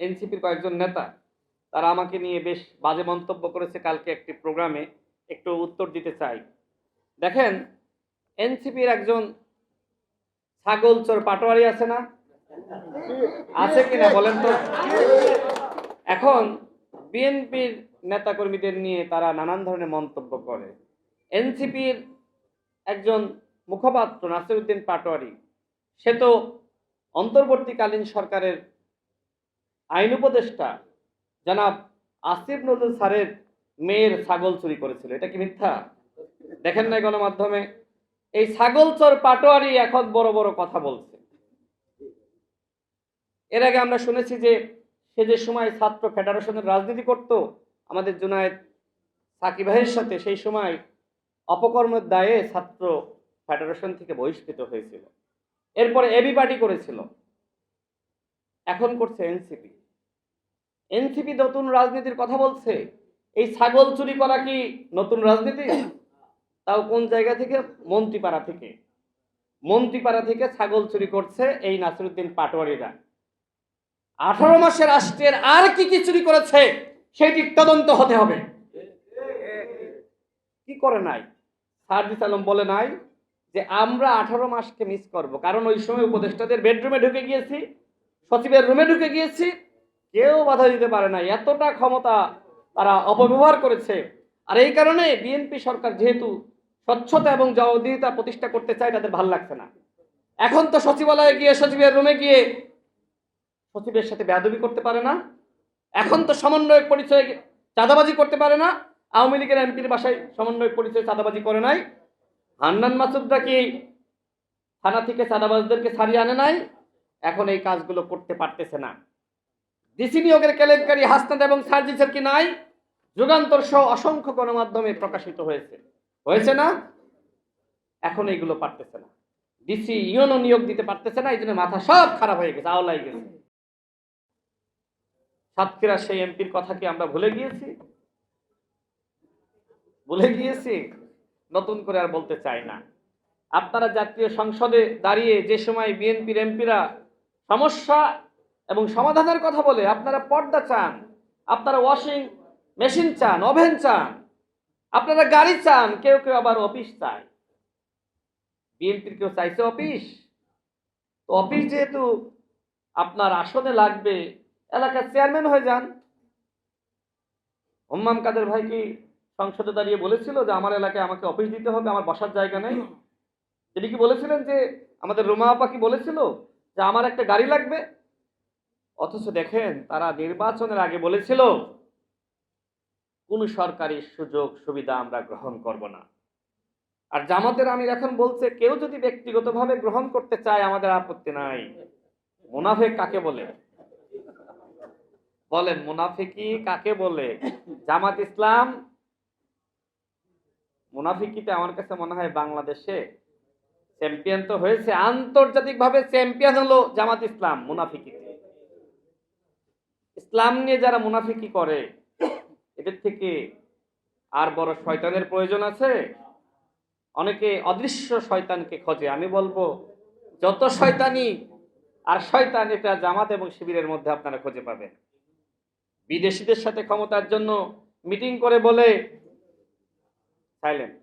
এনসিপির কয়েকজন নেতা তারা আমাকে নিয়ে বেশ বাজে মন্তব্য করেছে কালকে একটি প্রোগ্রামে, একটু উত্তর দিতে চাই। দেখেন, এনসিপির একজন ছাগল চোর পাটোয়ারি আছে না? আছে কিনা বলেন তো? এখন বিএনপির নেতাকর্মীদের নিয়ে তারা নানান ধরনের মন্তব্য করে। এনসিপির একজন মুখপাত্র নাসিরউদ্দিন পাটোয়ারি, সে তো অন্তর্বর্তীকালীন সরকারের আইন উপদেষ্টা জনাব আসিফ নজরুল স্যারের মেয়ের ছাগল চুরি করেছিল। এটা কি মিথ্যা? দেখেন নাই গণমাধ্যমে? এই ছাগল চোর পাটোয়ারি এখন বড় বড় কথা বলছে। এর আগে আমরা শুনেছি যে সে যে সময় ছাত্র ফেডারেশনের রাজনীতি করত আমাদের জুনায়েদ সাকিব ভাইয়ের সাথে, সেই সময় অপকর্মের দায়ে ছাত্র ফেডারেশন থেকে বহিষ্কৃত হয়েছিল। এরপরে এবি পার্টি করেছিল, এখন করছে এনসিপি। এনসিপি নতুন রাজনীতির কথা বলছে। এই ছাগল চুরি করা কি নতুন রাজনীতি? তাও কোন জায়গা থেকে? মন্ত্রীপাড়া থেকে। মন্ত্রীপাড়া থেকে ছাগল চুরি করছে এই নাসিরউদ্দিন পাটোয়ারিরা। 18 মাসে রাষ্ট্রের আর কি কি চুরি করেছে সেটি তদন্ত হতে হবে। কি করে নাই? সার্জিস আলম বলে নাই যে আমরা 18 মাসকে মিস করব, কারণ ওই সময় উপদেষ্টাদের বেডরুমে ঢুকে গিয়েছি, সচিবের রুমে ঢুকে গিয়েছি, কেউ বাধা দিতে পারে না। এতটা ক্ষমতা তারা অপব্যবহার করেছে। আর এই কারণে বিএনপি সরকার যেহেতু স্বচ্ছতা এবং জবাবদিহিতা প্রতিষ্ঠা করতে চায়, তাদের ভালো লাগছে না। এখন তো সচিবালয়ে গিয়ে, সচিবের রুমে গিয়ে সচিবের সাথে বেয়াদবি করতে পারে না। এখন তো সমন্বয়ক পরিচয় চাঁদাবাজি করতে পারে না। আওয়ামী লীগের এমপির বাসায় সমন্বয়ক পরিচয় চাঁদাবাজি করে নাই। হান্নান মাসুদরা কি থানা থেকে চাঁদাবাজদেরকে ছাড়িয়ে আনে নাই? এখন এই কাজগুলো করতে পারতেছে না। ডিসি নিয়োগের কেলেঙ্কারি হাসনাত এবং সার্জিসের কি নাই? যুগান্তর সহ অসংখ্য গণমাধ্যমে প্রকাশিত হয়েছে না? এখন এইগুলো পারতেছে না। ডিসি ইউনো নিয়োগ দিতে পারতেছে না, এই জন্য মাথা সব খারাপ হয়ে গেছে, আওলাই গেছে। সাতক্ষীরা সেই এমপির কথা কি আমরা ভুলে গিয়েছি? নতুন করে আর বলতে চাই না। আপনারা জাতীয় সংসদে দাঁড়িয়ে যে সময় বিএনপির এমপিরা সমস্যা এবং সমাধানের কথা বলে, আপনারা পর্দা চান, আপনারা ওয়াশিং মেশিন চান, ওভেন চান, আপনারা গাড়ি চান, কেউ কেউ আবার অফিস চায়। বিএনপির কেউ চাইছে অফিস? তো অফিস যেহেতু আপনার আসনে লাগবে, এলাকার চেয়ারম্যান হয়ে যান। হুম্মাম কাদের ভাই কি সংসদে দাঁড়িয়ে বলেছিল যে আমার এলাকায় আমাকে অফিস দিতে হবে, আমার বসার জায়গা নেই? তিনি কি বলেছিলেন যে, আমাদের রুমা আপা কি বলেছিল যে আমার একটা গাড়ি লাগবে? অথচ দেখেন, তারা নির্বাচনের আগে বলেছিল কোন সরকারি সুযোগ সুবিধা আমরা গ্রহণ করব না। আর জামাতের আমির এখন বলছে কেউ যদি ব্যক্তিগতভাবে গ্রহণ করতে চায় আমাদের আপত্তি নাই। মুনাফিক কাকে বলে? বলেন, মুনাফিকি কাকে বলে? জামাত ইসলাম মুনাফিকিতে আমার কাছে মনে হয় বাংলাদেশে চ্যাম্পিয়ন তো হয়েছে, আন্তর্জাতিকভাবে চ্যাম্পিয়ন হলো জামাত ইসলাম মুনাফিকিতে। ইসলাম নিয়ে যারা মুনাফিকি করে, এদের থেকে আর বড় শয়তানের প্রয়োজন আছে? অনেকে অদৃশ্য শয়তানকে খোঁজে। আমি বলবো, যত শয়তানি আর শয়তান, এটা জামাত এবং শিবিরের মধ্যে আপনারা খুঁজে পাবেন। বিদেশিদের সাথে ক্ষমতার জন্য মিটিং করে বলে সাইলেন্ট